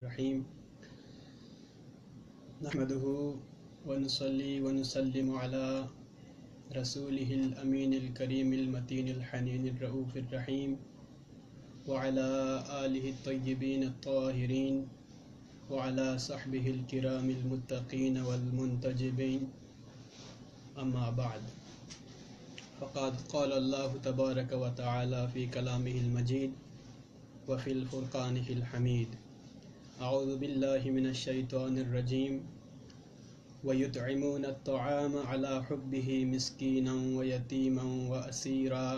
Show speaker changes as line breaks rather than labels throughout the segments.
الرحیم نحمده ونصلي ونسلم على رسوله الأمين الكريم المتين الحنين الرؤوف الرحيم وعلى آله الطيبين الطاهرين وعلى صحبه الكرام المتقين والمنتجبين أما بعد فقد قال الله تبارك وتعالى في كلامه المجيد وفي الفرقان الحميد اعوذ باللہ من الشیطان الرجیم وَيُطْعِمُونَ الطَّعَامَ عَلَى حُبِّهِ مِسْكِينًا وَيَتِيمًا وَأَسِيرًا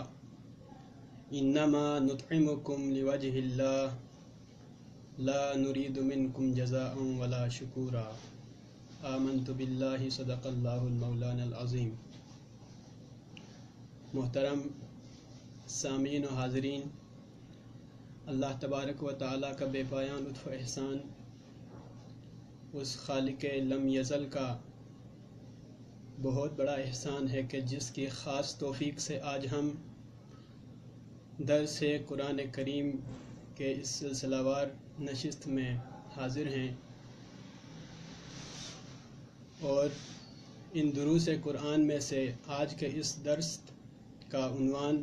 إِنَّمَا نُطْعِمُكُمْ لِوَجْهِ اللَّهِ لَا نُرِيدُ مِنْكُمْ جَزَاءً وَلَا شُكُورًا آمنت باللہ صدق اللہ المولانا العظیم۔ محترم سامعین و حاضرین، اللہ تبارک و تعالیٰ کا بے پایان لطف و احسان، اس خالق لم یزل کا بہت بڑا احسان ہے کہ جس کی خاص توفیق سے آج ہم درس قرآن کریم کے اس سلسلہ وار نشست میں حاضر ہیں، اور ان دروس قرآن میں سے آج کے اس درس کا عنوان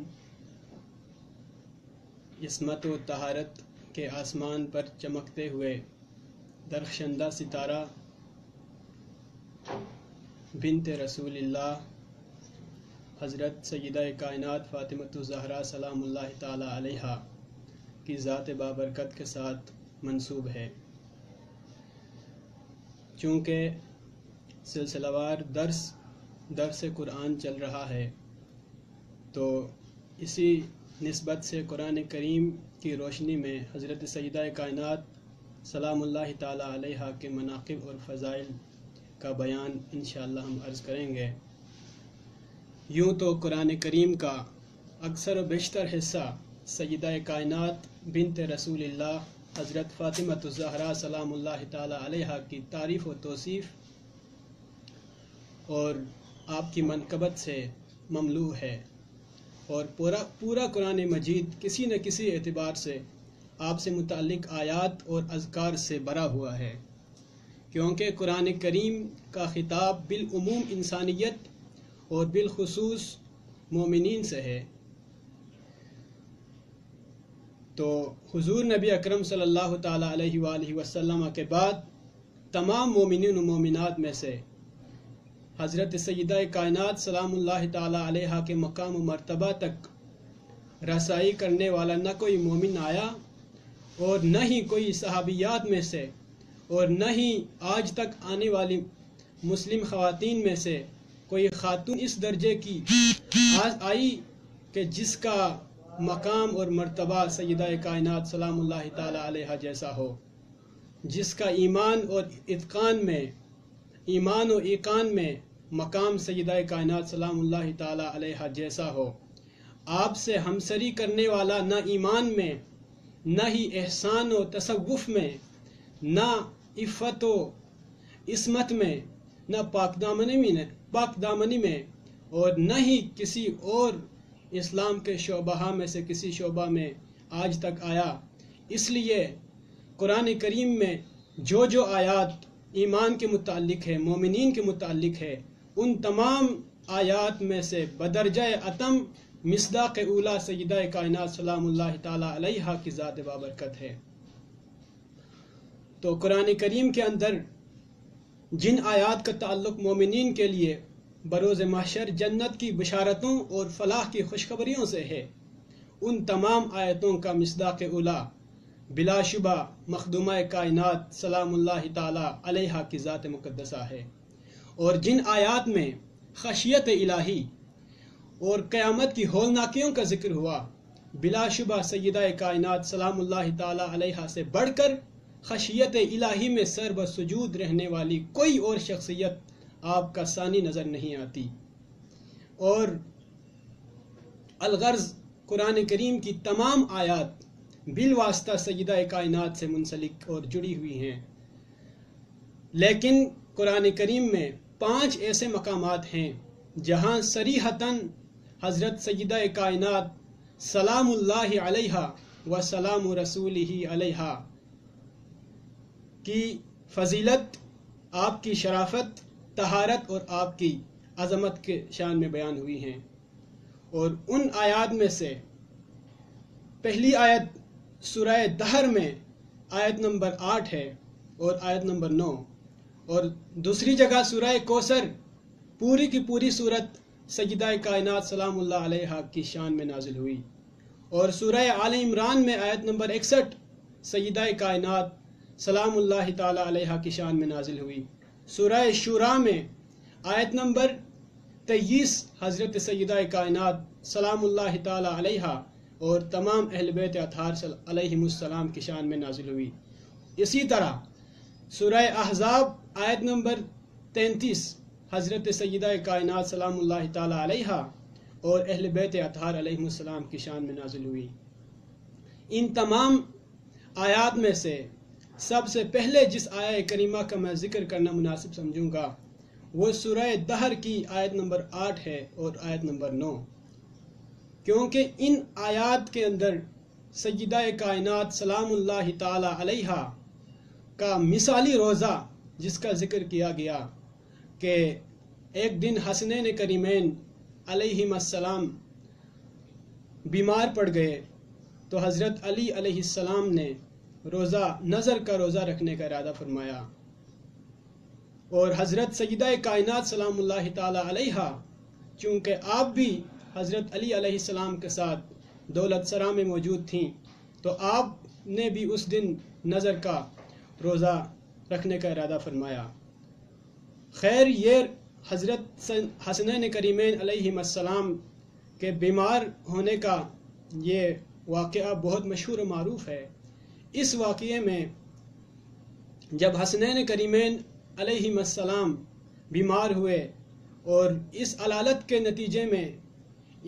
عصمت و طہارت کے آسمان پر چمکتے ہوئے درخشندہ ستارہ بنت رسول اللہ حضرت سیدہ کائنات فاطمۃ الزہرا سلام اللہ تعالی علیہا کی ذات بابرکت کے ساتھ منسوب ہے۔ چونکہ سلسلہ وار درس قرآن چل رہا ہے، تو اسی نسبت سے قرآن کریم کی روشنی میں حضرت سیدہ کائنات سلام اللہ تعالی علیہا کے مناقب اور فضائل کا بیان انشاءاللہ ہم عرض کریں گے۔ یوں تو قرآن کریم کا اکثر و بیشتر حصہ سیدہ کائنات بنت رسول اللہ حضرت فاطمۃ الزہرا سلام اللہ تعالی علیہا کی تعریف و توصیف اور آپ کی منقبت سے مملوء ہے، اور پورا قرآن مجید کسی نہ کسی اعتبار سے آپ سے متعلق آیات اور اذکار سے بھرا ہوا ہے، کیونکہ قرآن کریم کا خطاب بالعموم انسانیت اور بالخصوص مومنین سے ہے۔ تو حضور نبی اکرم صلی اللہ تعالی علیہ وآلہ وسلم کے بعد تمام مومنین و مومنات میں سے حضرت سیدہ کائنات سلام اللہ تعالی علیہا کے مقام و مرتبہ تک رسائی کرنے والا نہ کوئی مومن آیا، اور نہ ہی کوئی صحابیات میں سے، اور نہ ہی آج تک آنے والی مسلم خواتین میں سے کوئی خاتون اس درجے کی آئی کہ جس کا مقام اور مرتبہ سیدہ کائنات سلام اللہ تعالی علیہا جیسا ہو، جس کا ایمان و ایقان میں مقام سیدہ کائنات سلام اللہ تعالی علیہا جیسا ہو۔ آپ سے ہمسری کرنے والا نہ ایمان میں، نہ ہی احسان و تصوف میں، نہ عفت و عصمت میں، نہ پاک دامنی میں، اور نہ ہی کسی اور اسلام کے شعبہ میں سے کسی شعبہ میں آج تک آیا۔ اس لیے قرآن کریم میں جو آیات ایمان کے متعلق ہے، مومنین کے متعلق ہے، ان تمام آیات میں سے بدرجہ اتم مصداق اولا سیدہ کائنات سلام اللہ تعالی علیہا کی ذات بابرکت ہے۔ تو قرآن کریم کے اندر جن آیات کا تعلق مومنین کے لیے بروز محشر جنت کی بشارتوں اور فلاح کی خوشخبریوں سے ہے، ان تمام آیتوں کا مصداق اولا بلا شبہ مخدومہ کائنات سلام اللہ تعالی علیہا کی ذات مقدسہ ہے۔ اور جن آیات میں خشیت الہی اور قیامت کی ہولناکیوں کا ذکر ہوا، بلا شبہ سیدہ کائنات سلام اللہ تعالی علیہا سے بڑھ کر خشیت الہی میں سر بسجود رہنے والی کوئی اور شخصیت آپ کا ثانی نظر نہیں آتی۔ اور الغرض قرآن کریم کی تمام آیات بالواسطہ سیدہ کائنات سے منسلک اور جڑی ہوئی ہیں، لیکن قرآن کریم میں 5 ایسے مقامات ہیں جہاں صریحتاً حضرت سیدہ کائنات سلام اللہ علیہا و سلام رسولہ علیہا کی فضیلت، آپ کی شرافت، طہارت اور آپ کی عظمت کے شان میں بیان ہوئی ہیں۔ اور ان آیات میں سے پہلی آیت سورہ دہر میں آیت نمبر 8 ہے اور آیت نمبر 9، اور دوسری جگہ سورہ کوثر پوری کی پوری صورت سیدہ کائنات سلام اللہ علیہا کی شان میں نازل ہوئی، اور سورہ آل عمران میں آیت نمبر 61 سیدہ کائنات سلام اللہ تعالی علیہا کی شان میں نازل ہوئی۔ سورہ شورا میں آیت نمبر 23 حضرت سیدہ کائنات سلام اللہ تعالی علیہا اور تمام اہل بیت اطہار علیہم السلام کی شان میں نازل ہوئی۔ اسی طرح سورہ احزاب آیت نمبر 33 حضرت سیدہ کائنات سلام اللہ تعالی علیہا اور اہل بیت اطہار علیہم السلام کی شان میں نازل ہوئی۔ ان تمام آیات میں سے سب سے پہلے جس آیہ کریمہ کا میں ذکر کرنا مناسب سمجھوں گا وہ سورہ دہر کی آیت نمبر 8 ہے اور آیت نمبر 9، کیونکہ ان آیات کے اندر سیدہ کائنات سلام اللہ تعالی علیہا کا مثالی روزہ جس کا ذکر کیا گیا کہ ایک دن حسنین کریمین علیہم السلام بیمار پڑ گئے تو حضرت علی علیہ السلام نے روزہ نظر کا روزہ رکھنے کا ارادہ فرمایا، اور حضرت سیدہ کائنات سلام اللہ تعالی علیہا چونکہ آپ بھی حضرت علی علیہ السلام کے ساتھ دولت سرا میں موجود تھیں تو آپ نے بھی اس دن نظر کا روزہ رکھنے کا ارادہ فرمایا۔ خیر، یہ حضرت حسنین کریمین علیہم السلام کے بیمار ہونے کا یہ واقعہ بہت مشہور و معروف ہے۔ اس واقعے میں جب حسنین کریمین علیہم السلام بیمار ہوئے اور اس علالت کے نتیجے میں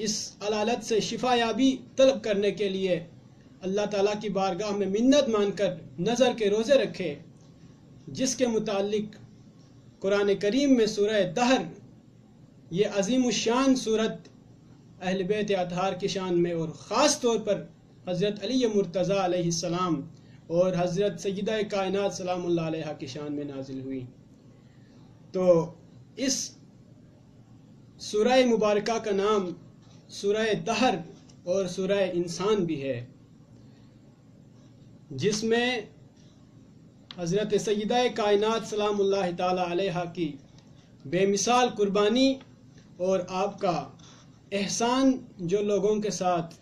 اس علالت سے شفا یابی طلب کرنے کے لیے اللہ تعالیٰ کی بارگاہ میں منت مان کر نظر کے روزے رکھے، جس کے متعلق قرآن کریم میں سورہ دہر یہ عظیم الشان صورت اہل بیت اطہار کی شان میں اور خاص طور پر حضرت علی مرتضیٰ علیہ السلام اور حضرت سیدہ کائنات سلام اللہ علیہ کی شان میں نازل ہوئی۔ تو اس سورہ مبارکہ کا نام سورہ دہر اور سورہ انسان بھی ہے، جس میں حضرت سیدہ کائنات سلام اللہ تعالی علیہ کی بے مثال قربانی اور آپ کا احسان جو لوگوں کے ساتھ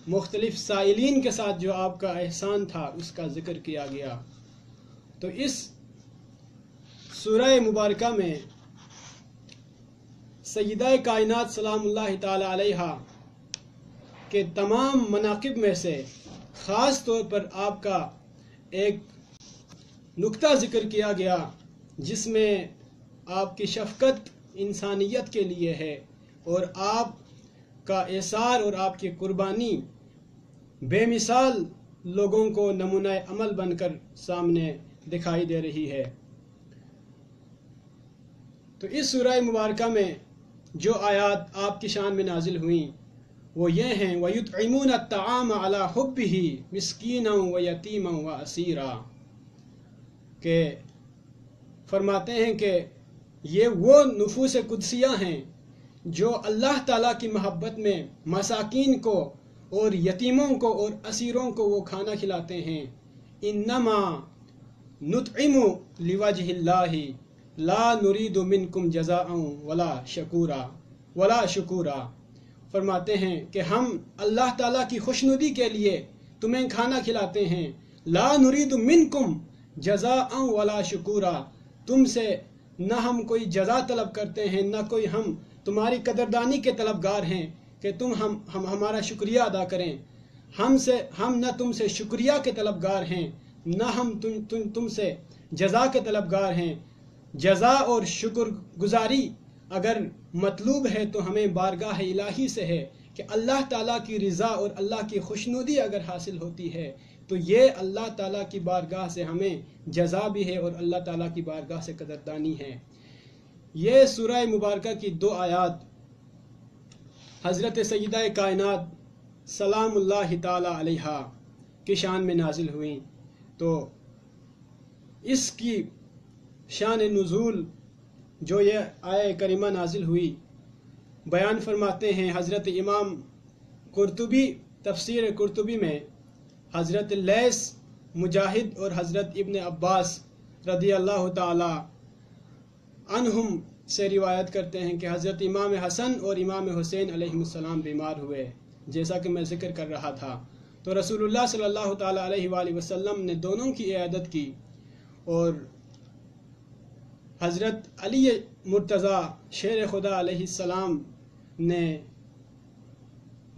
مختلف سائلین کے ساتھ جو آپ کا احسان تھا اس کا ذکر کیا گیا۔ تو اس سورہ مبارکہ میں سیدہ کائنات سلام اللہ تعالی علیہ کے تمام مناقب میں سے خاص طور پر آپ کا ایک نقطہ ذکر کیا گیا جس میں آپ کی شفقت انسانیت کے لیے ہے اور آپ کا احسار اور آپ کی قربانی بے مثال لوگوں کو نمونہ عمل بن کر سامنے دکھائی دے رہی ہے۔ تو اس سورہ مبارکہ میں جو آیات آپ کی شان میں نازل ہوئیں وہ یہ ہیں وَيُطْعِمُونَ الطَّعَامَ عَلَى حُبِّهِ مِسْكِينًا وَيَتِيمًا وَأَسِيرًا، کہ فرماتے ہیں کہ یہ وہ نفوس قدسیہ ہیں جو اللہ تعالیٰ کی محبت میں مساکین کو اور یتیموں کو اور اسیروں کو وہ کھانا کھلاتے ہیں۔ انما نطعم لوجہ اللہ لا نرید منکم جزاء ولا شکورا، فرماتے ہیں کہ ہم اللہ تعالیٰ کی خوشنودی کے لیے تمہیں کھانا کھلاتے ہیں، لا نرید منکم جزاء ولا شکورا، تم سے نہ ہم کوئی جزا طلب کرتے ہیں نہ کوئی ہم تمہاری قدردانی کے طلبگار ہیں کہ تم ہم ہمارا شکریہ ادا کریں، ہم نہ تم سے شکریہ کے طلبگار ہیں نہ ہم تم سے جزا کے طلبگار ہیں۔ جزا اور شکر گزاری اگر مطلوب ہے تو ہمیں بارگاہ الہی سے ہے کہ اللہ تعالیٰ کی رضا اور اللہ کی خوشنودی اگر حاصل ہوتی ہے تو یہ اللہ تعالیٰ کی بارگاہ سے ہمیں جزا بھی ہے اور اللہ تعالیٰ کی بارگاہ سے قدردانی ہے۔ یہ سورہ مبارکہ کی دو آیات حضرت سیدہ کائنات سلام اللہ تعالی علیہ کی شان میں نازل ہوئیں۔ تو اس کی شان نزول جو یہ آیہ کریمہ نازل ہوئی بیان فرماتے ہیں حضرت امام قرطبی تفسیر قرطبی میں حضرت لیث مجاہد اور حضرت ابن عباس رضی اللہ تعالی عنہم سے روایت کرتے ہیں کہ حضرت امام حسن اور امام حسین علیہ السلام بیمار ہوئے، جیسا کہ میں ذکر کر رہا تھا، تو رسول اللہ صلی اللہ تعالی علیہ وآلہ وسلم نے دونوں کی عیادت کی اور حضرت علی مرتضیٰ شیر خدا علیہ السلام نے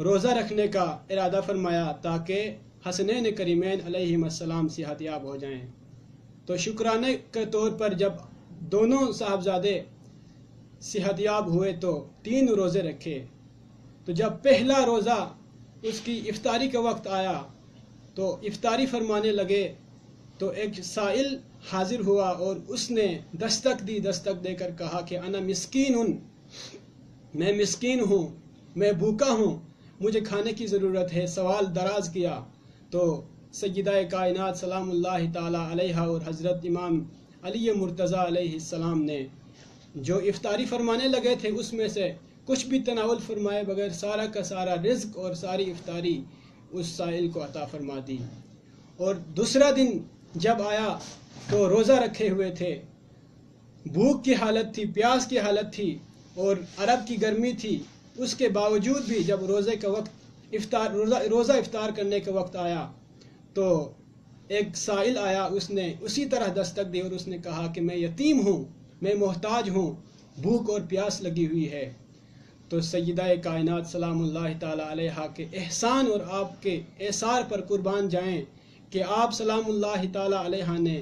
روزہ رکھنے کا ارادہ فرمایا تاکہ حسنین کریمین علیہم السلام صحت یاب ہو جائیں۔ تو شکرانے کے طور پر جب دونوں صاحبزادے صحت یاب ہوئے تو 3 روزے رکھے۔ تو جب پہلا روزہ اس کی افطاری کا وقت آیا تو افطاری فرمانے لگے تو ایک سائل حاضر ہوا اور اس نے دستک دی، دستک دے کر کہا کہ انا مسکین، میں مسکین ہوں، میں بھوکا ہوں، مجھے کھانے کی ضرورت ہے، سوال دراز کیا۔ تو سیدہ کائنات سلام اللہ تعالی علیہ اور حضرت امام علی مرتضیٰ علیہ السلام نے جو افطاری فرمانے لگے تھے اس میں سے کچھ بھی تناول فرمائے بغیر سارا کا سارا رزق اور ساری افطاری اس سائل کو عطا فرما دی۔ اور دوسرا دن جب آیا تو روزہ رکھے ہوئے تھے، بھوک کی حالت تھی، پیاس کی حالت تھی اور عرب کی گرمی تھی، اس کے باوجود بھی جب روزے کا وقت روزہ افطار کرنے کا وقت آیا تو ایک سائل آیا، اس نے اسی طرح دستک دی اور اس نے کہا کہ میں یتیم ہوں، میں محتاج ہوں، بھوک اور پیاس لگی ہوئی ہے۔ تو سیدہ کائنات سلام اللہ تعالی علیہ کے احسان اور آپ کے احسار پر قربان جائیں کہ آپ سلام اللہ تعالی علیہ نے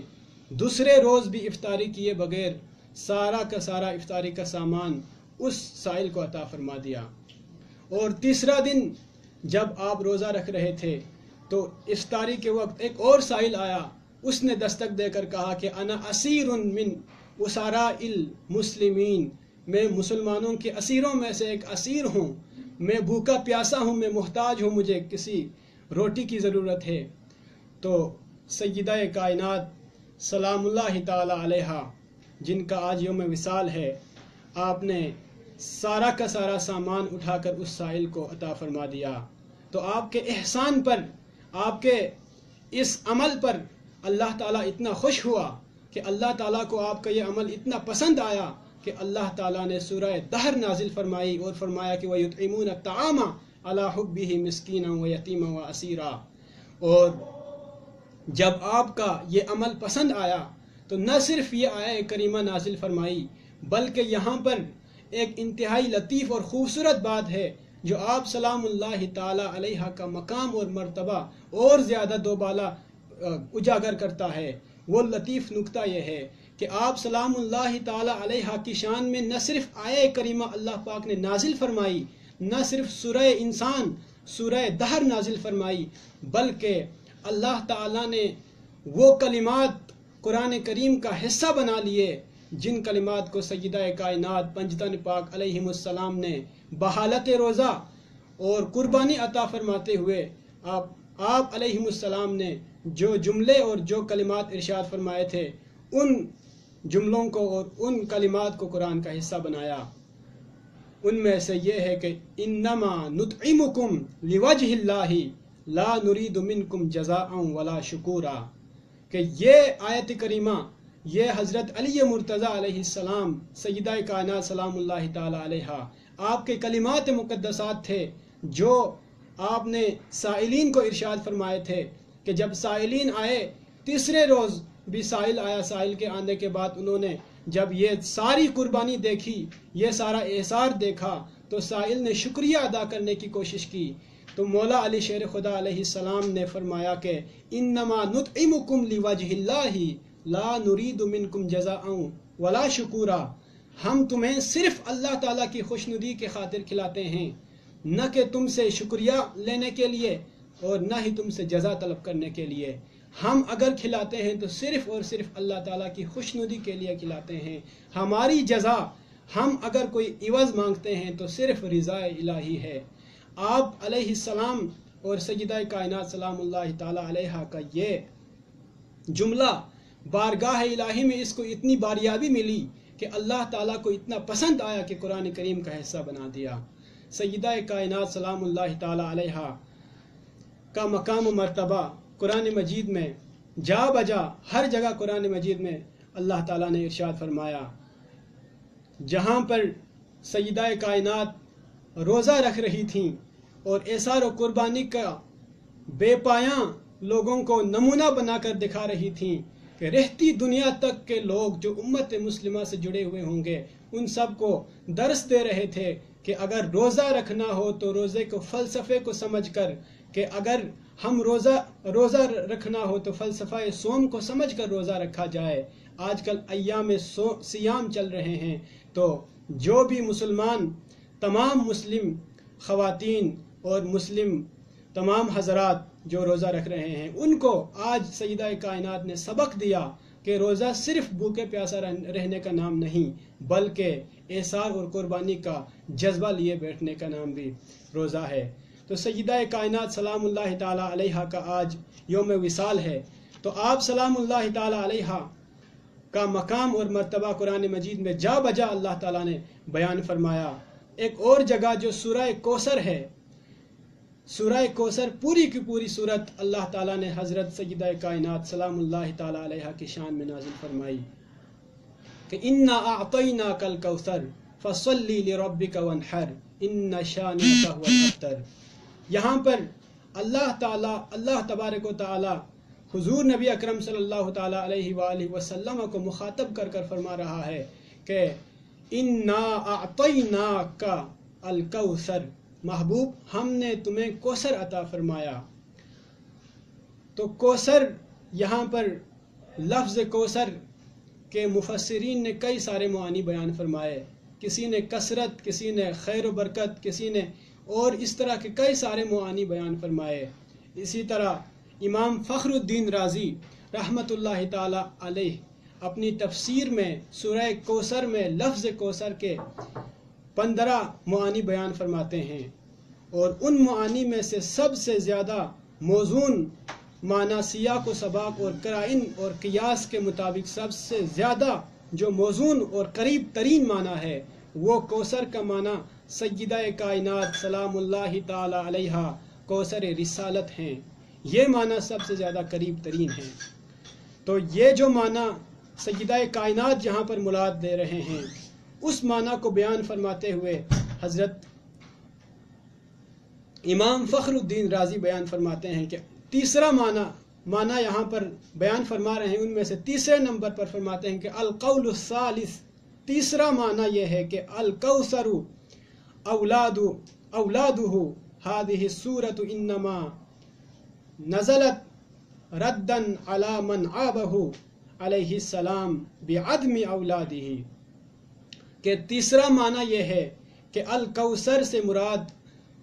دوسرے روز بھی افطاری کیے بغیر سارا کا سارا افطاری کا سامان اس سائل کو عطا فرما دیا۔ اور تیسرا دن جب آپ روزہ رکھ رہے تھے تو افطاری کے وقت ایک اور سائل آیا، اس نے دستک دے کر کہا کہ انا اسیر من اسراء المسلمین، میں مسلمانوں کے اسیروں میں سے ایک اسیر ہوں، میں بھوکا پیاسا ہوں، میں محتاج ہوں، مجھے کسی روٹی کی ضرورت ہے۔ تو سیدہ کائنات سلام اللہ تعالی علیہ جن کا آج یوم وصال ہے، آپ نے سارا کا سارا سامان اٹھا کر اس سائل کو عطا فرما دیا۔ تو آپ کے احسان پر، آپ کے اس عمل پر اللہ تعالیٰ اتنا خوش ہوا کہ اللہ تعالیٰ کو آپ کا یہ عمل اتنا پسند آیا کہ اللہ تعالیٰ نے سورہ دہر نازل فرمائی اور فرمایا کہ وَيُطْعِمُونَ الطَّعَامَ عَلَىٰ حُبِّهِ مِسْكِينًا وَيَتِيمًا وَأَسِيرًا۔ اور جب آپ کا یہ عمل پسند آیا تو نہ صرف یہ آیہ کریمہ نازل فرمائی بلکہ یہاں پر ایک انتہائی لطیف اور خوبصورت بات ہے جو آپ سلام اللہ تعالی علیہ کا مقام اور مرتبہ اور زیادہ دوبالا اجاگر کرتا ہے۔ وہ لطیف نکتہ یہ ہے کہ آپ سلام اللہ تعالی علیہ کی شان میں نہ صرف آیہ کریمہ اللہ پاک نے نازل فرمائی، نہ صرف سورہ انسان سورہ دہر نازل فرمائی، بلکہ اللہ تعالی نے وہ کلمات قرآن کریم کا حصہ بنا لیے جن کلمات کو سیدہ کائنات پنجتن پاک علیہم السلام نے بحالت روزہ اور قربانی عطا فرماتے ہوئے آپ علیہم السلام نے جو جملے اور جو کلمات ارشاد فرمائے تھے ان جملوں کو اور ان کلمات کو قرآن کا حصہ بنایا۔ ان میں سے یہ ہے کہ انما نطعمکم لوجہ اللہ لا نرید منکم جزاء ولا شکورا، کہ یہ آیت کریمہ یہ حضرت علی مرتضیٰ علیہ السلام سیدہ کائنات سلام اللہ تعالی علیہ آپ کے کلمات مقدسات تھے جو آپ نے سائلین کو ارشاد فرمائے تھے کہ جب سائلین آئے، تیسرے روز بھی سائل آیا، سائل کے آنے کے بعد انہوں نے جب یہ ساری قربانی دیکھی، یہ سارا احسار دیکھا تو سائل نے شکریہ ادا کرنے کی کوشش کی۔ تو مولا علی شیر خدا علیہ السلام نے فرمایا کہ انما نطعمکم لوجہ اللہ لا نرید منکم جزاء ولا شکورا، ہم تمہیں صرف اللہ تعالیٰ کی خوشنودی کے خاطر کھلاتے ہیں، نہ کہ تم سے شکریہ لینے کے لیے اور نہ ہی تم سے جزا طلب کرنے کے لیے۔ ہم اگر کھلاتے ہیں تو صرف اور صرف اللہ تعالیٰ کی خوشنودی کے لیے کھلاتے ہیں، ہماری جزا، ہم اگر کوئی عوض مانگتے ہیں تو صرف رضا الہی ہے۔ آپ علیہ السلام اور سیدہ کائنات سلام اللہ تعالی علیہ کا یہ جملہ بارگاہ الہی میں اس کو اتنی باریابی ملی کہ اللہ تعالیٰ کو اتنا پسند آیا کہ قرآن کریم کا حصہ بنا دیا۔ سیدہ کائنات سلام اللہ تعالیٰ علیہ کا مقام و مرتبہ قرآن مجید میں جا بجا ہر جگہ قرآن مجید میں اللہ تعالیٰ نے ارشاد فرمایا، جہاں پر سیدہ کائنات روزہ رکھ رہی تھیں اور اثار و قربانی کا بے پایاں لوگوں کو نمونہ بنا کر دکھا رہی تھیں کہ رہتی دنیا تک کے لوگ جو امت مسلمہ سے جڑے ہوئے ہوں گے ان سب کو درس دے رہے تھے کہ اگر روزہ رکھنا ہو تو روزے کو فلسفے کو سمجھ کر، کہ اگر ہم روزہ رکھنا ہو تو فلسفہ صوم کو سمجھ کر روزہ رکھا جائے۔ آج کل ایام سیام چل رہے ہیں، تو جو بھی مسلمان، تمام مسلم خواتین اور مسلم تمام حضرات جو روزہ رکھ رہے ہیں ان کو آج سیدہ کائنات نے سبق دیا کہ روزہ صرف بھوکے پیاسا رہنے کا نام نہیں، بلکہ احسار اور قربانی کا جذبہ لیے بیٹھنے کا نام بھی روزہ ہے۔ تو سیدہ کائنات سلام اللہ تعالیٰ علیہ کا آج یوم وصال ہے، تو آپ سلام اللہ تعالیٰ علیہ کا مقام اور مرتبہ قرآن مجید میں جا بجا اللہ تعالیٰ نے بیان فرمایا۔ ایک اور جگہ جو سورہ کوثر ہے، سورہ کوثر پوری کی پوری صورت اللہ تعالیٰ نے حضرت سیدہ کائنات سلام اللہ تعالیٰ علیہ کی شان میں نازل فرمائی کہ اِنَّا أَعْطَيْنَاكَ الْكَوْثَرَ فَصَلِّ لِرَبِّكَ وَانْحَرْ إِنَّ شَانِئَكَ هُوَ الْأَبْتَرُ۔ یہاں پر اللہ تبارک و تعالیٰ حضور نبی اکرم صلی اللہ تعالیٰ علیہ وآلہ وسلم کو مخاطب کر کر فرما رہا ہے کہ اِنَّا أَعْطَيْنَاكَ الْكَوْثَرَ، محبوب ہم نے تمہیں کوثر عطا فرمایا۔ تو کوثر، یہاں پر لفظ کوثر کے مفسرین نے کئی سارے معانی بیان فرمائے، کسی نے کثرت، کسی نے خیر و برکت، کسی نے اور اس طرح کے کئی سارے معانی بیان فرمائے۔ اسی طرح امام فخر الدین رازی رحمۃ اللہ تعالی علیہ اپنی تفسیر میں سورہ کوثر میں لفظ کوثر کے 15 معانی بیان فرماتے ہیں، اور ان معانی میں سے سب سے زیادہ موزون معنی سیاق و سباق اور قرائن اور قیاس کے مطابق سب سے زیادہ جو موزون اور قریب ترین معنی ہے وہ کوثر کا معنی سیدہ کائنات سلام اللہ تعالی علیہ کوثر رسالت ہیں، یہ معنی سب سے زیادہ قریب ترین ہیں۔ تو یہ جو معنی سیدہ کائنات جہاں پر مراد دے رہے ہیں اس معنی کو بیان فرماتے ہوئے حضرت امام فخر الدین رازی بیان فرماتے ہیں کہ تیسرا معنی یہاں پر بیان فرما رہے ہیں، ان میں سے تیسرے نمبر پر فرماتے ہیں کہ القول الثالث، تیسرا معنی یہ ہے کہ الکوثر اولادہ هذه السورة انما نزلت ردا على من عابه علیہ السلام بعدم اولادہ، کہ تیسرا معنی یہ ہے کہ الکوثر سے مراد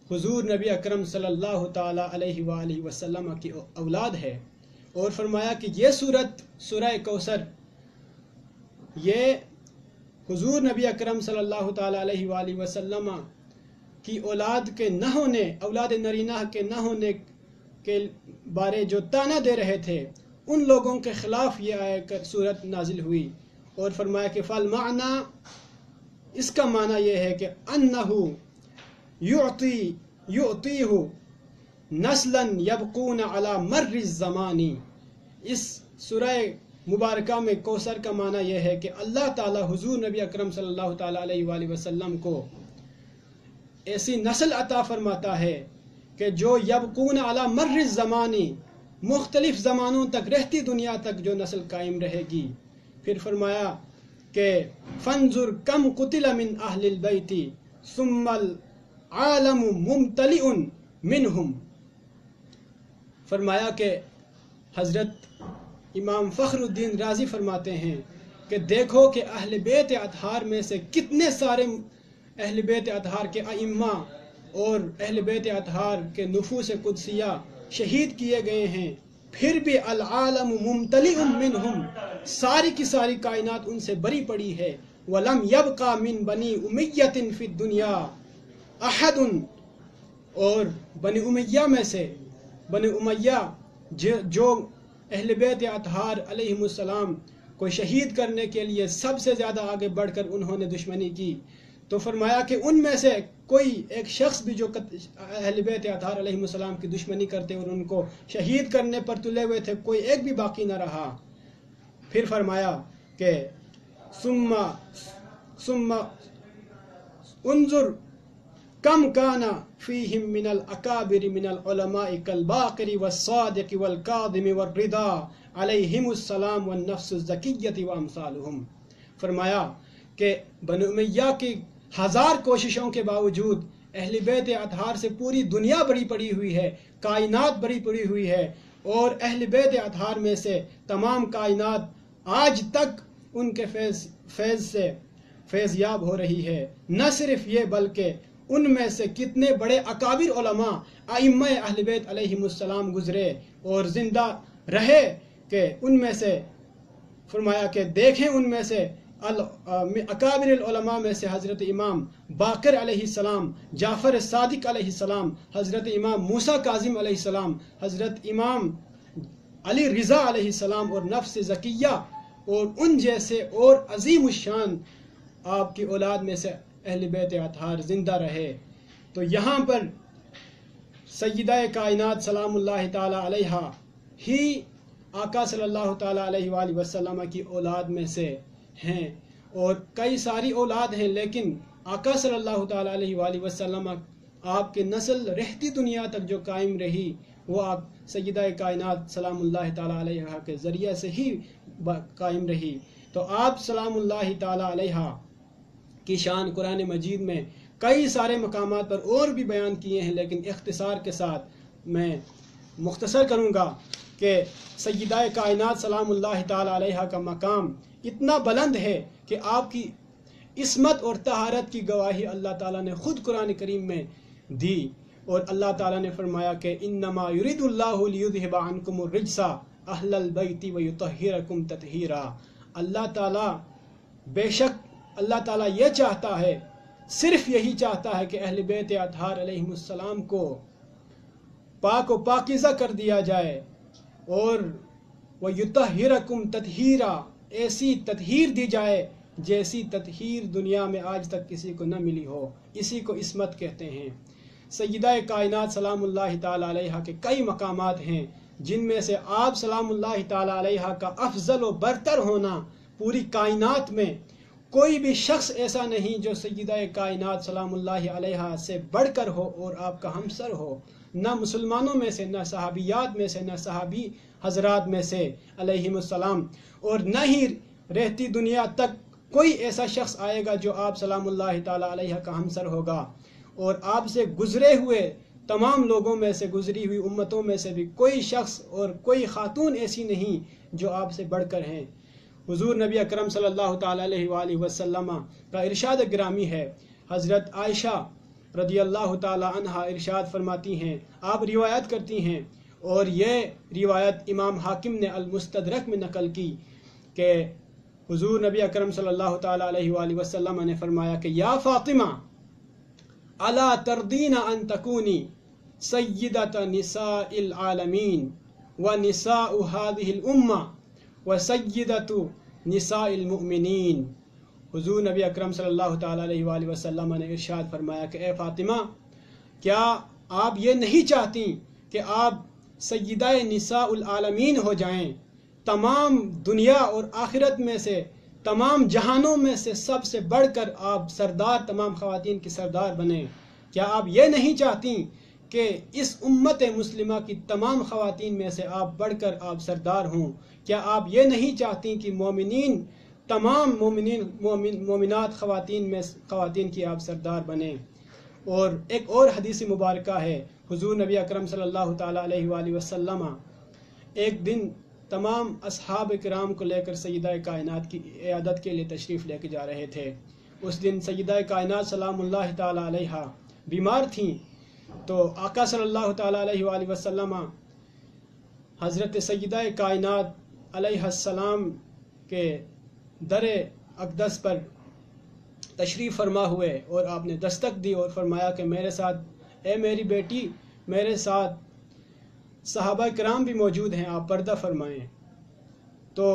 حضور نبی اکرم صلی اللہ تعالی علیہ وآلہ وسلم کی اولاد ہے، اور فرمایا کہ یہ سورہ کوثر یہ حضور نبی اکرم صلی اللہ تعالی علیہ وآلہ وسلم کی اولاد کے نہ ہونے، اولاد نرینہ کے نہ ہونے کے بارے جو تانا دے رہے تھے ان لوگوں کے خلاف یہ صورت نازل ہوئی، اور فرمایا کہ فالمعنی، اس کا معنی یہ ہے کہ انہو یعطیہ نسلا یبقون علی مر الزمان، اس سورہ مبارکہ میں کوثر کا معنی یہ ہے کہ اللہ تعالی حضور نبی اکرم صلی اللہ تعالی علیہ وآلہ وسلم کو ایسی نسل عطا فرماتا ہے کہ جو یبقون علی مر الزمان، مختلف زمانوں تک، رہتی دنیا تک جو نسل قائم رہے گی۔ پھر فرمایا کہ فانظر کم قتل من اہل البیت ثم العالم ممتلئ منہم، فرمایا کہ حضرت امام فخر الدین رازی فرماتے ہیں کہ دیکھو کہ اہل بیت اطہار میں سے کتنے سارے اہل بیت اطہار کے ائمہ اور اہل بیت اطہار کے نفوس قدسیہ شہید کیے گئے ہیں، پھر بھی العالم ممتلئ منہم، ساری کی ساری کائنات ان سے بری پڑی ہے۔ وَلَمْ يَبْقَى مِن بَنِي أُمَيَّةٍ فِي الدُّنْيَا أَحَدٌ، اور بنی امیہ میں سے، بنی امیہ جو اہل بیت اطہار علیہم السلام کو شہید کرنے کے لیے سب سے زیادہ آگے بڑھ کر انہوں نے دشمنی کی، تو فرمایا کہ ان میں سے کوئی ایک شخص بھی جو اہل بیت اطہار علیہم السلام کی دشمنی کرتے اور ان کو شہید کرنے پر تلے ہوئے تھے، کوئی ایک بھی باقی نہ رہا۔ پھر فرمایا کہ ثم انظر کم کانا فیہم من الاکابر من العلماء کالباقر والصادق والکاظم والرضا علیہم السلام والنفس الزکیۃ وامثالہم۔ فرمایا کہ بنو امیہ کی 1000 کوششوں کے باوجود اہل بیت اطہار سے پوری دنیا بری پڑی ہوئی ہے، کائنات بری پڑی ہوئی ہے، اور اہل بیت اطہار میں سے تمام کائنات آج تک ان کے فیض سے فیض یاب ہو رہی ہے۔ نہ صرف یہ بلکہ ان میں سے کتنے بڑے اکابر علماء ائمہ اہل بیت علیہم السلام گزرے اور زندہ رہے، کہ ان میں سے فرمایا کہ دیکھیں ان میں سے اکابر العلماء میں سے حضرت امام باقر علیہ السلام، جعفر صادق علیہ السلام، حضرت امام موسیٰ کاظم علیہ السلام، حضرت امام علی رضا علیہ السلام اور نفس زکیہ، اور ان جیسے اور عظیم الشان آپ کی اولاد میں سے اہل بیت اطہار زندہ رہے۔ تو یہاں پر سیدہ کائنات سلام اللہ تعالی علیہا ہی آقا صلی اللہ تعالی علیہ وآلہ وسلم کی اولاد میں سے ہیں، اور کئی ساری اولاد ہیں، لیکن آقا صلی اللہ تعالی علیہ وآلہ وسلم آپ کے نسل رہتی دنیا تک جو قائم رہی وہ آپ سیدہ کائنات سلام اللہ تعالی علیہ کے ذریعے سے ہی قائم رہی۔ تو آپ سلام اللہ تعالی علیہ کی شان قرآن مجید میں کئی سارے مقامات پر اور بھی بیان کیے ہیں، لیکن اختصار کے ساتھ میں مختصر کروں گا کہ سیدہ کائنات سلام اللہ تعالی علیہ کا مقام اتنا بلند ہے کہ آپ کی عصمت اور طہارت کی گواہی اللہ تعالیٰ نے خود قرآن کریم میں دی، اور اللہ تعالیٰ نے فرمایا کہ انما یرید اللہ لیذھب عنکم الرجس اہل البیت ویطہرکم تطہیرا۔ اللہ تعالیٰ بے شک اللہ تعالیٰ یہ چاہتا ہے، صرف یہی چاہتا ہے کہ اہل بیت اطہار علیہم السلام کو پاک و پاکیزہ کر دیا جائے، اور وَيُطَهِّرَكُمْ تَطْهِيرًا، ایسی تطہیر دی جائے جیسی تطہیر دنیا میں آج تک کسی کو نہ ملی ہو۔ اسی کو عصمت کہتے ہیں۔ سیدہ کائنات سلام اللہ تعالی علیہ کے کئی مقامات ہیں جن میں سے آپ سلام اللہ تعالی علیہ کا افضل و برتر ہونا پوری کائنات میں کوئی بھی شخص ایسا نہیں جو سیدہ کائنات سلام اللہ علیہ سے بڑھ کر ہو اور آپ کا ہمسر ہو، نہ مسلمانوں میں سے، نہ صحابیات میں سے، نہ صحابی حضرات میں سے علیہم السلام، اور نہ ہی رہتی دنیا تک کوئی ایسا شخص آئے گا جو آپ سلام اللہ تعالی علیہ کا ہمسر ہوگا۔ اور آپ سے گزرے ہوئے تمام لوگوں میں سے، گزری ہوئی امتوں میں سے بھی کوئی شخص اور کوئی خاتون ایسی نہیں جو آپ سے بڑھ کر ہیں۔ حضور نبی اکرم صلی اللہ تعالی علیہ وآلہ وسلم کا ارشاد گرامی ہے، حضرت عائشہ رضی اللہ تعالی عنہا ارشاد فرماتی ہیں، آپ روایت کرتی ہیں، اور یہ روایت امام حاکم نے المستدرک میں نقل کی، کہ حضور نبی اکرم صلی اللہ تعالی علیہ وآلہ وسلم نے فرمایا کہ یا فاطمہ الا ترضین ان تکونی سیدۃ نساء العالمین ونساء هذه الامہ وسیدۃ نساء المؤمنین۔ حضور نبی اکرم صلی اللہ تعالی علیہ وآلہ وسلم نے ارشاد فرمایا کہ اے فاطمہ، کیا آپ یہ نہیں چاہتی کہ آپ سیدہ نساء العالمین ہو جائیں، تمام دنیا اور آخرت میں سے، تمام جہانوں میں سے سب سے بڑھ کر آپ سردار، تمام خواتین کی سردار بنیں؟ کیا آپ یہ نہیں چاہتی کہ اس امت مسلمہ کی تمام خواتین میں سے آپ بڑھ کر آپ سردار ہوں؟ کیا آپ یہ نہیں چاہتی کہ مومنین، تمام مومنات خواتین کی آپ سردار بنیں؟ اور ایک اور حدیث مبارکہ ہے، حضور نبی اکرم صلی اللہ تعالی علیہ وآلہ وسلم ایک دن تمام اصحاب کرام کو لے کر سیدہ کائنات کی عیادت کے لیے تشریف لے کے جا رہے تھے۔ اس دن سیدہ کائنات سلام اللہ تعالی علیہ بیمار تھیں، تو آقا صلی اللہ تعالی علیہ وآلہ وسلم حضرت سیدہ کائنات علیہ السلام کے در اقدس پر تشریف فرما ہوئے، اور آپ نے دستک دی اور فرمایا کہ میرے ساتھ، اے میری بیٹی، میرے ساتھ صحابہ کرام بھی موجود ہیں، آپ پردہ فرمائیں۔ تو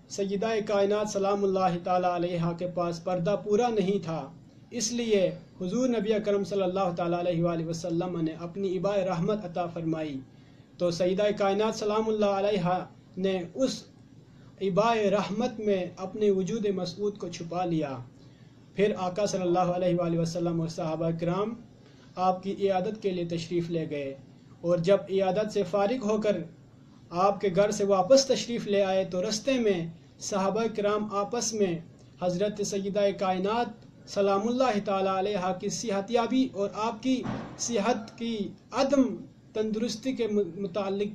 سیدہ کائنات سلام اللہ تعالیٰ علیہا کے پاس پردہ پورا نہیں تھا، اس لیے حضور نبی اکرم صلی اللہ تعالیٰ علیہ وآلہ وسلم نے اپنی اباء رحمت عطا فرمائی، تو سیدہ کائنات سلام اللہ علیہا نے اس اباء رحمت میں اپنے وجود مسعود کو چھپا لیا۔ پھر آقا صلی اللہ علیہ وآلہ وسلم اور صحابہ کرام آپ کی عیادت کے لیے تشریف لے گئے، اور جب عیادت سے فارغ ہو کر آپ کے گھر سے واپس تشریف لے آئے تو رستے میں صحابہ کرام آپس میں حضرت سیدہ کائنات سلام اللہ تعالیٰ علیہ کی صحت یابی اور آپ کی صحت کی عدم تندرستی کے متعلق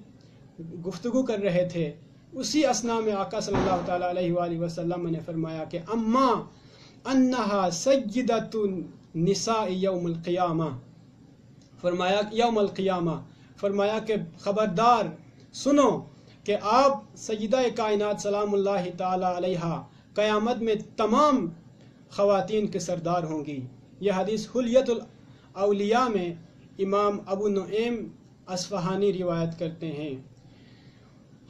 گفتگو کر رہے تھے۔ اسی اثناء میں آقا صلی اللہ تعالیٰ علیہ وآلہ وسلم نے فرمایا کہ اما انہا سیدۃ النساء یوم القیامہ، فرمایا یوم القیامہ، فرمایا کہ خبردار سنو کہ آپ سیدہ کائنات سلام اللہ تعالیٰ علیہ قیامت میں تمام خواتین کے سردار ہوں گی۔ یہ حدیث حلیت الاولیاء میں امام ابو نعیم اصفہانی روایت کرتے ہیں۔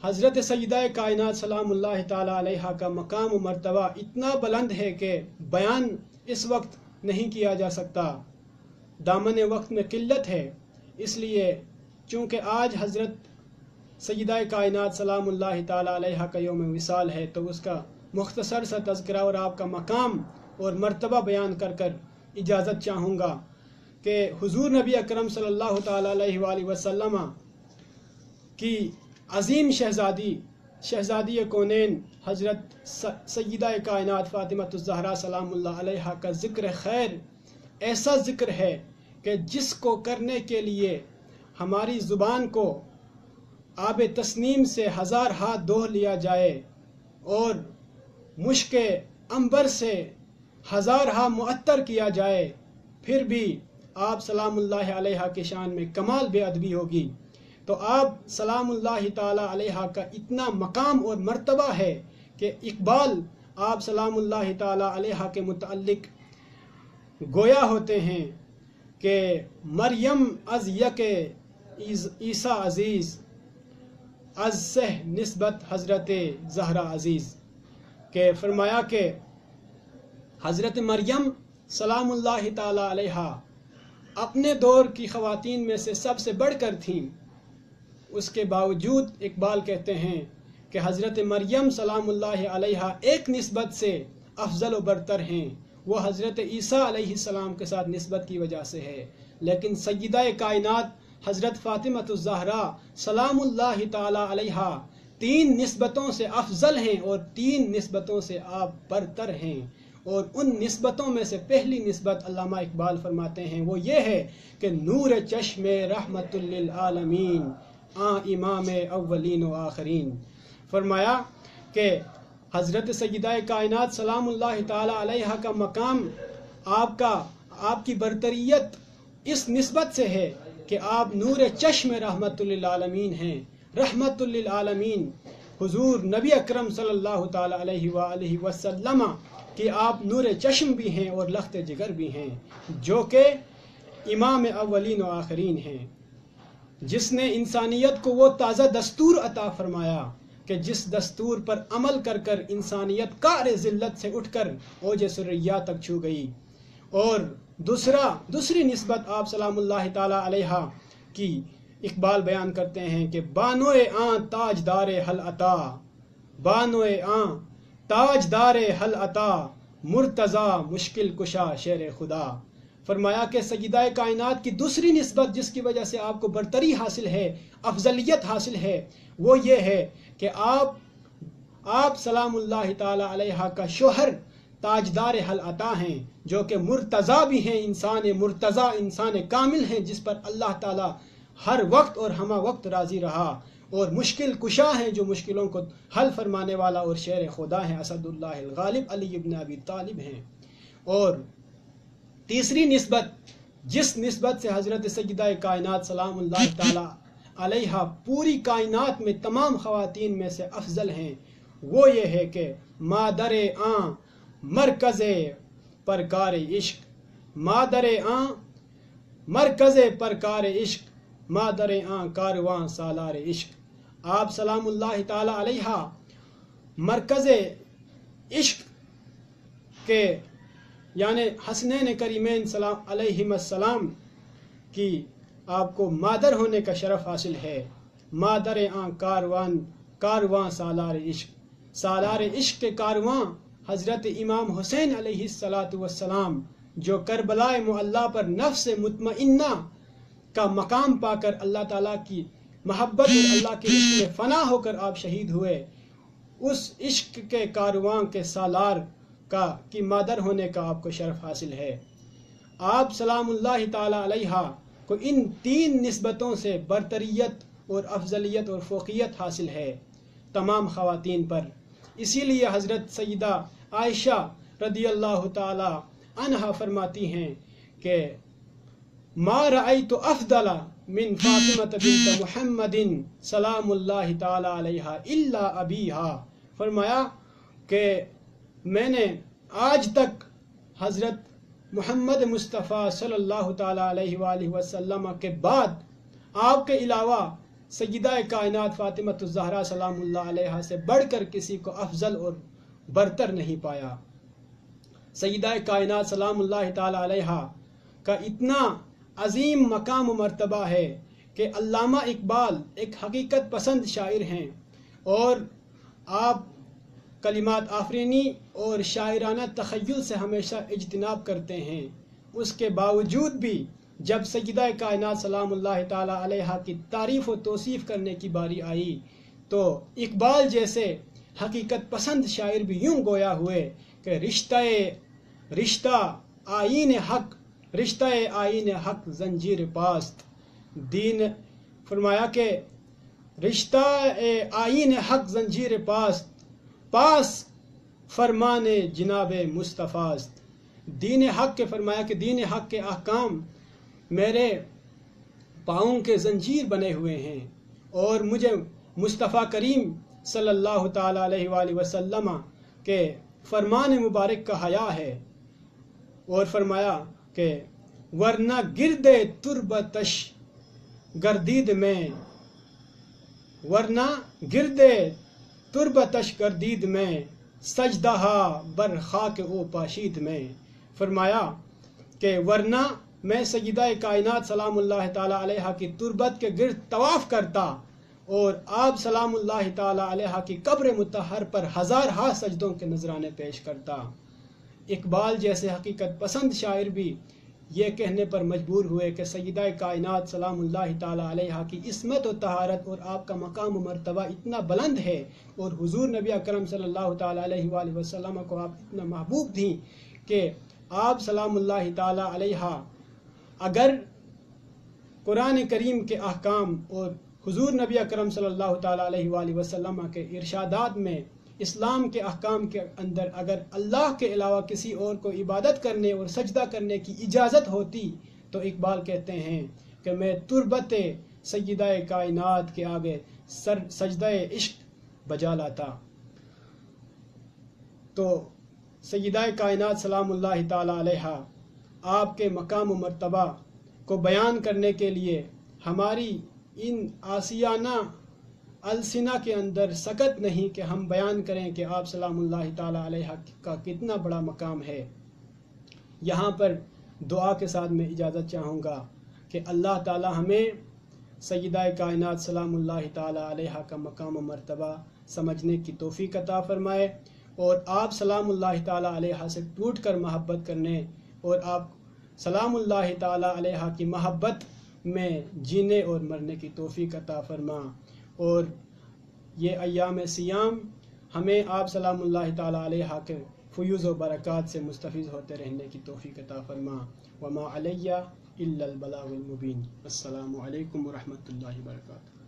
حضرت سیدہ کائنات سلام اللہ تعالیٰ علیہ کا مقام و مرتبہ اتنا بلند ہے کہ بیان اس وقت نہیں کیا جا سکتا، دامن وقت میں قلت ہے، اس لیے چونکہ آج حضرت سیدہ کائنات سلام اللہ تعالیٰ علیہ کا یوم وصال ہے، تو اس کا مختصر سا تذکرہ اور آپ کا مقام اور مرتبہ بیان کر کر اجازت چاہوں گا کہ حضور نبی اکرم صلی اللہ تعالیٰ علیہ وآلہ وسلم کی عظیم شہزادی کونین حضرت سیدہ کائنات فاطمہ الزہرا سلام اللہ علیہ کا ذکر خیر ایسا ذکر ہے کہ جس کو کرنے کے لیے ہماری زبان کو آب تسنیم سے 1000 ہاتھ دوہ لیا جائے اور مشک عنبر سے 1000 ہاتھ معطر کیا جائے، پھر بھی آپ سلام اللہ علیہ کے شان میں کمال بے ادبی ہوگی۔ تو آپ سلام اللہ تعالیٰ علیہ کا اتنا مقام اور مرتبہ ہے کہ اقبال آپ سلام اللہ تعالیٰ علیہ کے متعلق گویا ہوتے ہیں کہ مریم از یک عیسیٰ عزیز، از سہ نسبت حضرت زہرا عزیز، کہ فرمایا کہ حضرت مریم سلام اللہ تعالیٰ علیہ اپنے دور کی خواتین میں سے سب سے بڑھ کر تھیں، اس کے باوجود اقبال کہتے ہیں کہ حضرت مریم سلام اللہ علیہ ایک نسبت سے افضل و برتر ہیں، وہ حضرت عیسیٰ علیہ السلام کے ساتھ نسبت کی وجہ سے ہے، لیکن سیدہ کائنات حضرت فاطمہ الزہرا سلام اللہ تعالیٰ علیہ 3 نسبتوں سے افضل ہیں اور 3 نسبتوں سے آپ برتر ہیں، اور ان نسبتوں میں سے پہلی نسبت علامہ اقبال فرماتے ہیں وہ یہ ہے کہ نور چشم رحمت للعالمین امام اولین و آخرین۔ فرمایا کہ حضرت سیدہ کائنات سلام اللہ تعالیٰ علیہ کا مقام آپ کی برتریت اس نسبت سے ہے کہ آپ نور چشم رحمت للعالمین ہیں۔ رحمت للعالمین حضور نبی اکرم صلی اللہ تعالیٰ علیہ وآلہ وسلم کہ آپ نور چشم بھی ہیں اور لخت جگر بھی ہیں، جو کہ امام اولین و آخرین ہیں، جس نے انسانیت کو وہ تازہ دستور عطا فرمایا کہ جس دستور پر عمل کر کر انسانیت کار ذلت سے اٹھ کر اوج سریا تک چھو گئی۔ اور دوسری نسبت آپ سلام اللہ تعالیٰ علیہ کی اقبال بیان کرتے ہیں کہ بانوئے آن تاجدار حل عطا، بانوئے آن تاجدار حل عطا، مرتضی مشکل کشا شیر خدا۔ فرمایا کہ سیدہ کائنات کی دوسری نسبت جس کی وجہ سے آپ کو برتری حاصل ہے، افضلیت حاصل ہے، وہ یہ ہے کہ آپ سلام اللہ تعالیٰ علیہ کا شوہر تاجدار حل عطا ہیں، جو کہ مرتضی بھی ہیں، انسان مرتضی، انسان کامل ہیں، جس پر اللہ تعالیٰ ہر وقت اور ہمہ وقت راضی رہا، اور مشکل کشا ہیں، جو مشکلوں کو حل فرمانے والا اور شیر خدا ہیں، اسد اللہ الغالب علی ابن ابی طالب ہیں۔ اور تیسری نسبت جس نسبت سے حضرت سیدہ کائنات سلام اللہ تعالیٰ علیہ پوری کائنات میں تمام خواتین میں سے افضل ہیں، وہ یہ ہے کہ مادر آن مرکز پرکار عشق، مادر آن مرکز پرکار عشق، مادر آن کارواں سالار عشق۔ آپ سلام اللہ تعالی علیہ مرکز عشق کے یعنی حسنین کریمین سلام علیہم السلام کی آپ کو مادر ہونے کا شرف حاصل ہے۔ مادر آن کارواں سالار عشق، سالار عشق کے کارواں حضرت امام حسین علیہ السلام جو کربلا معلی پر نفس مطمئنہ کا مقام پا کر اللہ تعالیٰ کی محبت اور اللہ کے عشق میں فنا ہو کر آپ شہید ہوئے، اس عشق کے کارواں کے سالار کی مادر ہونے کا آپ کو شرف حاصل ہے۔ آپ سلام اللہ تعالی علیہ کو ان تین نسبتوں سے برتریت اور افضلیت اور فوقیت حاصل ہے تمام خواتین پر۔ اسی لیے حضرت سیدہ عائشہ رضی اللہ تعالی عنہا فرماتی ہیں کہ ما رأیت افضل من فاطمہ بنت محمد سلام اللہ تعالی علیہ الا ابیہا، فرمایا کہ میں نے آج تک حضرت محمد مصطفیٰ صلی اللہ تعالی علیہ وآلہ وسلم کے بعد آپ کے علاوہ سیدہ کائنات فاطمہ الزہرا سلام اللہ علیہ سے بڑھ کر کسی کو افضل اور برتر نہیں پایا۔ سیدہ کائنات سلام اللہ تعالی علیہ کا اتنا عظیم مقام و مرتبہ ہے کہ علامہ اقبال ایک حقیقت پسند شاعر ہیں اور آپ کلمات آفرینی اور شاعرانہ تخیل سے ہمیشہ اجتناب کرتے ہیں۔ اس کے باوجود بھی جب سیدہ کائنات سلام اللہ تعالی علیہ کی تعریف و توصیف کرنے کی باری آئی تو اقبال جیسے حقیقت پسند شاعر بھی یوں گویا ہوئے کہ رشتہ آئین حق زنجیر پاست، دین فرمایا کہ رشتہ آئین حق زنجیر پاس فرمان جناب مصطفیٰ است۔ دین حق کے فرمایا کہ دین حق کے احکام میرے پاؤں کے زنجیر بنے ہوئے ہیں اور مجھے مصطفیٰ کریم صلی اللہ تعالی علیہ وآلہ وسلم کے فرمان مبارک کا حیا ہے۔ اور فرمایا کہ ورنہ گرد تربتش گردید میں سجدہ بر خاک او پاشید میں، فرمایا کہ ورنہ میں سیدہ کائنات سلام اللہ تعالی علیہ کی تربت کے گرد طواف کرتا اور آپ سلام اللہ تعالی علیہ کی قبر مطہر پر ہزارہا سجدوں کے نذرانے پیش کرتا۔ اقبال جیسے حقیقت پسند شاعر بھی یہ کہنے پر مجبور ہوئے کہ سیدہ کائنات سلام اللہ تعالی علیہ کی عصمت و طہارت اور آپ کا مقام و مرتبہ اتنا بلند ہے اور حضور نبی اکرم صلی اللہ تعالی علیہ وآلہ وسلم کو آپ اتنا محبوب تھیں کہ آپ سلام اللہ تعالی علیہ اگر قرآن کریم کے احکام اور حضور نبی اکرم صلی اللہ تعالی علیہ وآلہ وسلم کے ارشادات میں اسلام کے احکام کے اندر اگر اللہ کے علاوہ کسی اور کو عبادت کرنے اور سجدہ کرنے کی اجازت ہوتی تو اقبال کہتے ہیں کہ میں تربت سیدہ کائنات کے آگے سجدہ عشق بجا لاتا۔ تو سیدہ کائنات سلام اللہ تعالی علیہ آپ کے مقام و مرتبہ کو بیان کرنے کے لیے ہماری ان آسیانہ السنہ کے اندر سکت نہیں کہ ہم بیان کریں کہ آپ سلام اللہ تعالی علیہ کا کتنا بڑا مقام ہے۔ یہاں پر دعا کے ساتھ میں اجازت چاہوں گا کہ اللہ تعالی ہمیں سیدہ کائنات سلام اللہ تعالی علیہ کا مقام و مرتبہ سمجھنے کی توفیق عطا فرمائے اور آپ سلام اللہ تعالی علیہ سے ٹوٹ کر محبت کرنے اور آپ سلام اللہ تعالی علیہ کی محبت میں جینے اور مرنے کی توفیق عطا فرما، اور یہ ایام سیام ہمیں آپ سلام اللہ تعالی علیہ کے فیوز و برکات سے مستفیض ہوتے رہنے کی توفیق عطا فرما۔ وما علیہ الا البلاغ المبین۔ السلام علیکم ورحمۃ اللہ وبرکاتہ۔